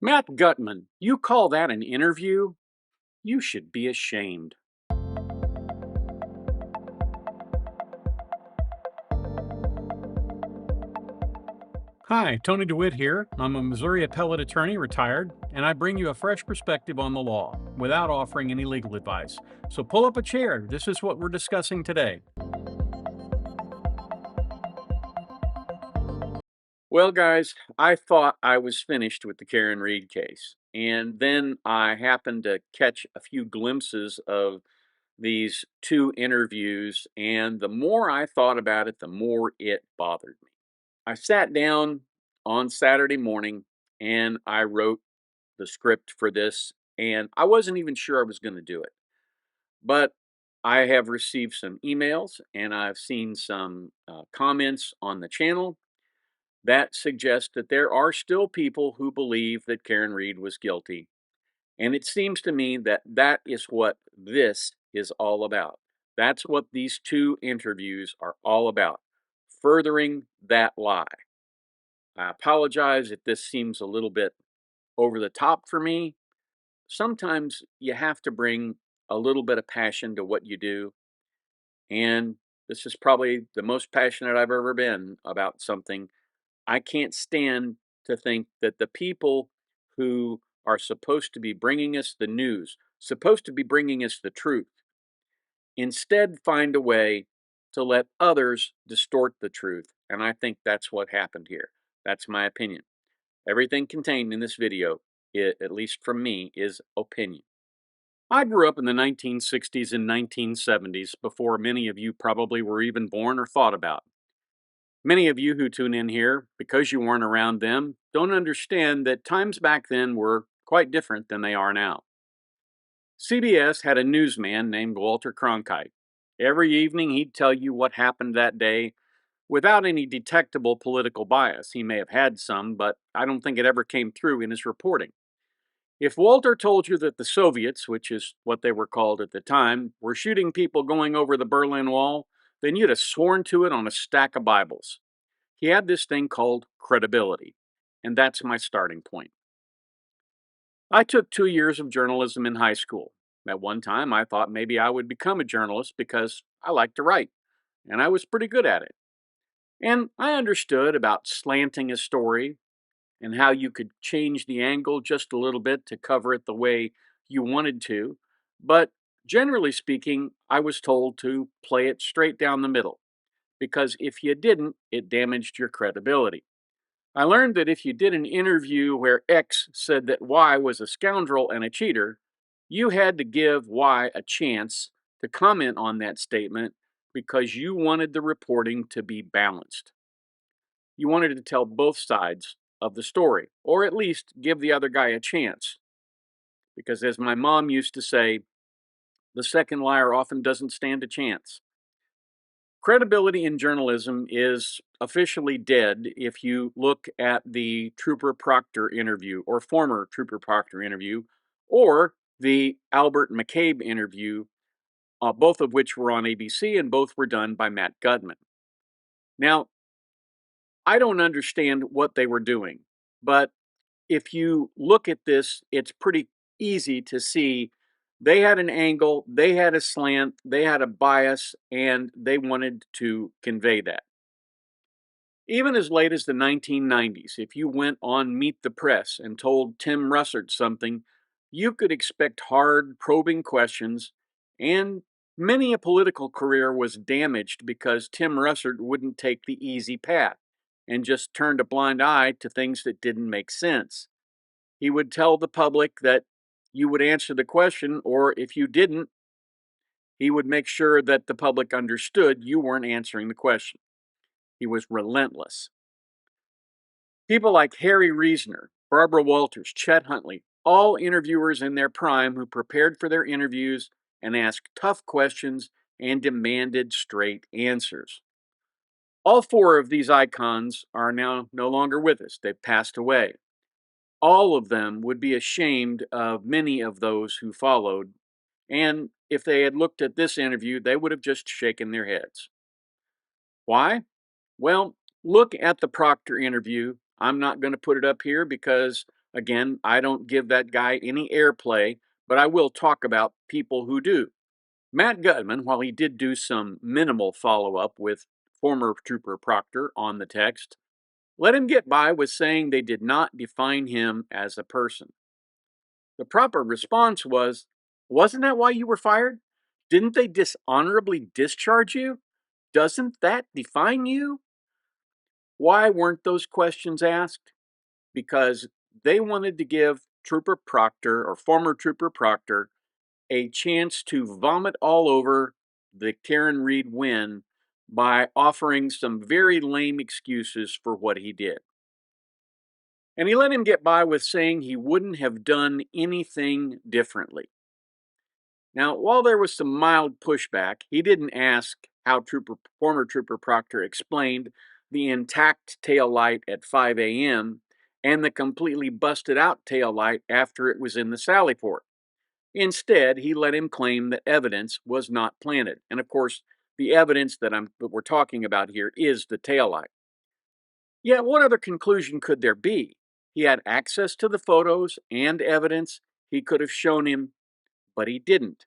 Matt Gutman, you call that an interview? You should be ashamed. Hi, Tony DeWitt here. I'm a Missouri appellate attorney, retired, and I bring you a fresh perspective on the law without offering any legal advice. So pull up a chair. This is what we're discussing today. Well, guys, I thought I was finished with the Karen Reed case. And then I happened to catch a few glimpses of these two interviews. And the more I thought about it, the more it bothered me. I sat down on Saturday morning and I wrote the script for this, and I wasn't even sure I was going to do it. But I have received some emails and I've seen some comments on the channel that suggest that there are still people who believe that Karen Reed was guilty. And it seems to me that that is what this is all about. That's what these two interviews are all about, furthering that lie. I apologize if this seems a little bit over the top for me. Sometimes you have to bring a little bit of passion to what you do. And this is probably the most passionate I've ever been about something. I can't stand to think that the people who are supposed to be bringing us the news, supposed to be bringing us the truth, instead find a way to let others distort the truth. And I think that's what happened here. That's my opinion. Everything contained in this video, at least from me, is opinion. I grew up in the 1960s and 1970s before many of you probably were even born or thought about. Many of you who tune in here, because you weren't around them, don't understand that times back then were quite different than they are now. CBS had a newsman named Walter Cronkite. Every evening he'd tell you what happened that day without any detectable political bias. He may have had some, but I don't think it ever came through in his reporting. If Walter told you that the Soviets, which is what they were called at the time, were shooting people going over the Berlin Wall, then you'd have sworn to it on a stack of Bibles. He had this thing called credibility, and that's my starting point. I took 2 years of journalism in high school. At one time, I thought maybe I would become a journalist because I liked to write, and I was pretty good at it. And I understood about slanting a story and how you could change the angle just a little bit to cover it the way you wanted to. But generally speaking, I was told to play it straight down the middle, because if you didn't, it damaged your credibility. I learned that if you did an interview where X said that Y was a scoundrel and a cheater, you had to give Y a chance to comment on that statement because you wanted the reporting to be balanced. You wanted to tell both sides of the story, or at least give the other guy a chance. Because as my mom used to say, the second liar often doesn't stand a chance. Credibility in journalism is officially dead if you look at the Trooper Proctor interview, or former Trooper Proctor interview, or the Albert McCabe interview, both of which were on ABC and both were done by Matt Gutman. Now, I don't understand what they were doing, but if you look at this, it's pretty easy to see they had an angle, they had a slant, they had a bias, and they wanted to convey that. Even as late as the 1990s, if you went on Meet the Press and told Tim Russert something, you could expect hard, probing questions, and many a political career was damaged because Tim Russert wouldn't take the easy path and just turned a blind eye to things that didn't make sense. He would tell the public that you would answer the question, or if you didn't, he would make sure that the public understood you weren't answering the question. He was relentless. People like Harry Reasoner, Barbara Walters, Chet Huntley, all interviewers in their prime who prepared for their interviews and asked tough questions and demanded straight answers. All four of these icons are now no longer with us. They've passed away. All of them would be ashamed of many of those who followed, and if they had looked at this interview, they would have just shaken their heads. Why? Well, look at the Proctor interview. I'm not going to put it up here because Again, I don't give that guy any airplay, but I will talk about people who do. Matt Gutman, while he did do some minimal follow up with former Trooper Proctor on the text, let him get by with saying they did not define him as a person. The proper response was, "Wasn't that why you were fired? Didn't they dishonorably discharge you? Doesn't that define you?" Why weren't those questions asked? Because they wanted to give Trooper Proctor or former Trooper Proctor a chance to vomit all over the Karen Reed win by offering some very lame excuses for what he did. And he let him get by with saying he wouldn't have done anything differently. Now, while there was some mild pushback, he didn't ask how former Trooper Proctor explained the intact tail light at 5 a.m. and the completely busted out tail light after it was in the Sally port. Instead, he let him claim that evidence was not planted. And of course, the evidence that we're talking about here is the tail light. Yet, what other conclusion could there be? He had access to the photos and evidence he could have shown him, but he didn't.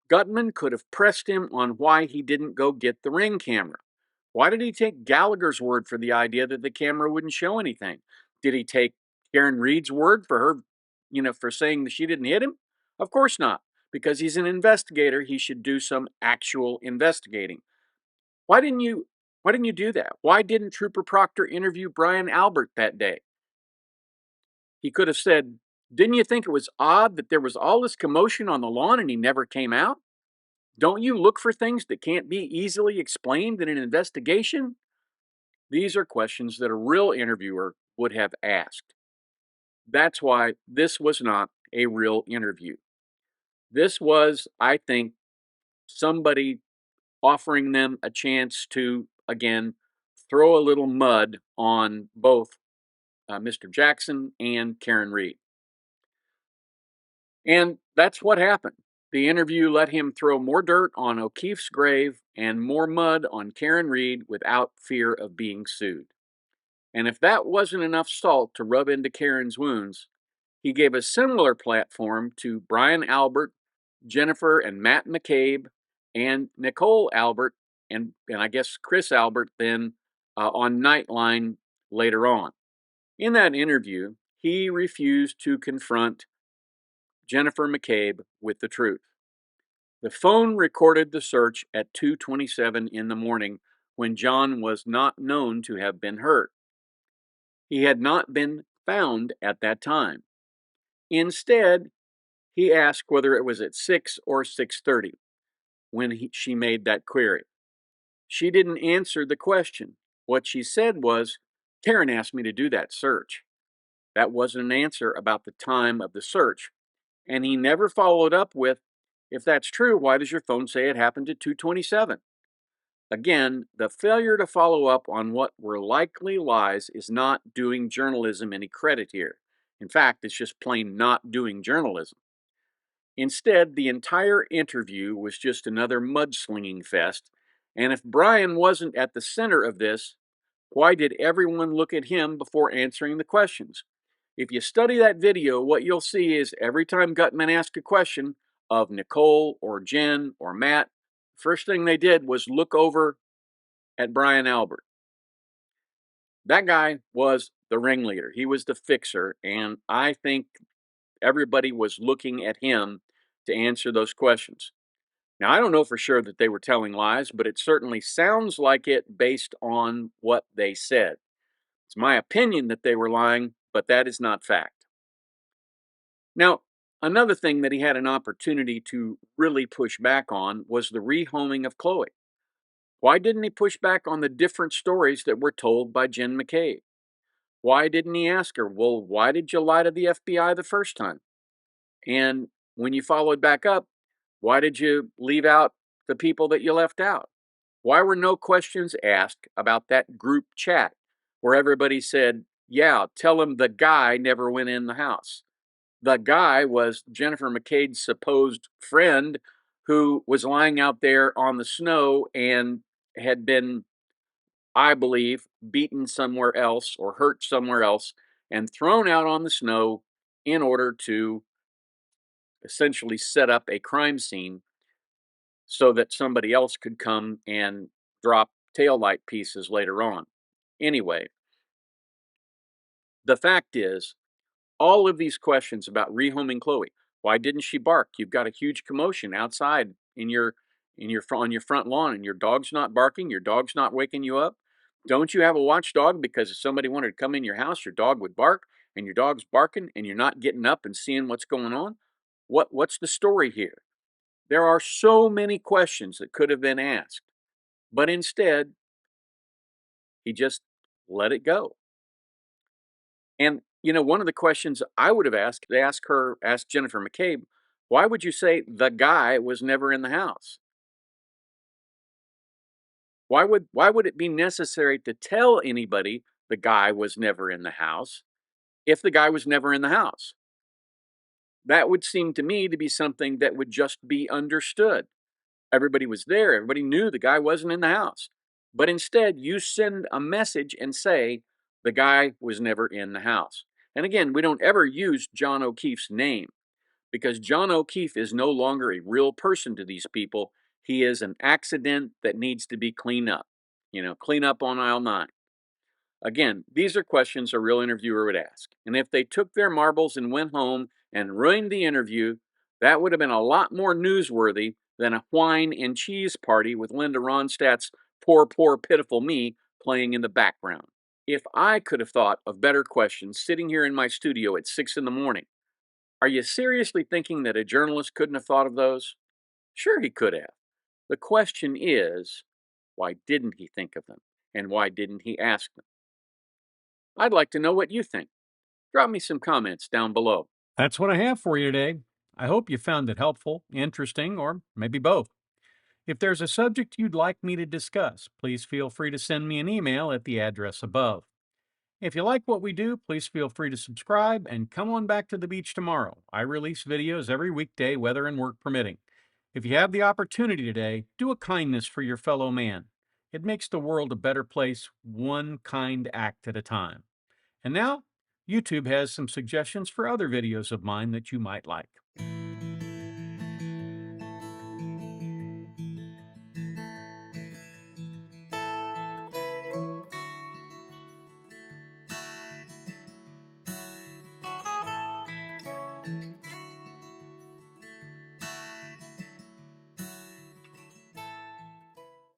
Gutman could have pressed him on why he didn't go get the ring camera. Why did he take Gallagher's word for the idea that the camera wouldn't show anything? Did he take Karen Reed's word for her, for saying that she didn't hit him? Of course not, because he's an investigator. He should do some actual investigating. Why didn't you? Why didn't you do that? Why didn't Trooper Proctor interview Brian Albert that day? He could have said, "Didn't you think it was odd that there was all this commotion on the lawn and he never came out? Don't you look for things that can't be easily explained in an investigation?" These are questions that a real interviewer would have asked. That's why this was not a real interview. This was, I think, somebody offering them a chance to, again, throw a little mud on both Mr. Jackson and Karen Reed. And that's what happened. The interview let him throw more dirt on O'Keefe's grave and more mud on Karen Reed without fear of being sued. And if that wasn't enough salt to rub into Karen's wounds, he gave a similar platform to Brian Albert, Jennifer and Matt McCabe, and Nicole Albert, and I guess Chris Albert then on Nightline later on. In that interview, he refused to confront Jennifer McCabe with the truth. The phone recorded the search at 2:27 in the morning when John was not known to have been hurt. He had not been found at that time. Instead, he asked whether it was at 6 or 6:30 when she made that query. She didn't answer the question. What she said was, "Karen asked me to do that search." That wasn't an answer about the time of the search. And he never followed up with, "If that's true, why does your phone say it happened at 2:27?" Again, the failure to follow up on what were likely lies is not doing journalism any credit here. In fact, it's just plain not doing journalism. Instead, the entire interview was just another mudslinging fest. And if Brian wasn't at the center of this, why did everyone look at him before answering the questions? If you study that video, what you'll see is every time Gutman asked a question of Nicole or Jen or Matt, first thing they did was look over at Brian Albert. That guy was the ringleader. He was the fixer, and I think everybody was looking at him to answer those questions. Now, I don't know for sure that they were telling lies, but it certainly sounds like it based on what they said. It's my opinion that they were lying, but that is not fact. Now, another thing that he had an opportunity to really push back on was the rehoming of Chloe. Why didn't he push back on the different stories that were told by Jen McCabe? Why didn't he ask her, "Well, why did you lie to the FBI the first time? And when you followed back up, why did you leave out the people that you left out?" Why were no questions asked about that group chat where everybody said, "Yeah, tell him the guy never went in the house"? The guy was Jennifer McCabe's supposed friend who was lying out there on the snow and had been, I believe, beaten somewhere else or hurt somewhere else and thrown out on the snow in order to essentially set up a crime scene so that somebody else could come and drop taillight pieces later on. Anyway, the fact is, all of these questions about rehoming Chloe. Why didn't she bark? You've got a huge commotion outside on your front lawn, and your dog's not barking. Your dog's not waking you up. Don't you have a watchdog? Because if somebody wanted to come in your house, your dog would bark, and your dog's barking, and you're not getting up and seeing what's going on. What's the story here? There are so many questions that could have been asked, but instead he just let it go. And, one of the questions I would have asked, asked Jennifer McCabe, why would you say the guy was never in the house? Why would it be necessary to tell anybody the guy was never in the house if the guy was never in the house? That would seem to me to be something that would just be understood. Everybody was there, everybody knew the guy wasn't in the house. But instead, you send a message and say the guy was never in the house. And again, we don't ever use John O'Keefe's name because John O'Keefe is no longer a real person to these people. He is an accident that needs to be cleaned up. Clean up on aisle 9. Again, these are questions a real interviewer would ask. And if they took their marbles and went home and ruined the interview, that would have been a lot more newsworthy than a wine and cheese party with Linda Ronstadt's Poor, Poor, Pitiful Me playing in the background. If I could have thought of better questions sitting here in my studio at 6 in the morning, are you seriously thinking that a journalist couldn't have thought of those? Sure, he could have. The question is, why didn't he think of them? And why didn't he ask them? I'd like to know what you think. Drop me some comments down below. That's what I have for you today. I hope you found it helpful, interesting, or maybe both. If there's a subject you'd like me to discuss, please feel free to send me an email at the address above. If you like what we do, please feel free to subscribe and come on back to the beach tomorrow. I release videos every weekday, weather and work permitting. If you have the opportunity today, do a kindness for your fellow man. It makes the world a better place, one kind act at a time. And now, YouTube has some suggestions for other videos of mine that you might like.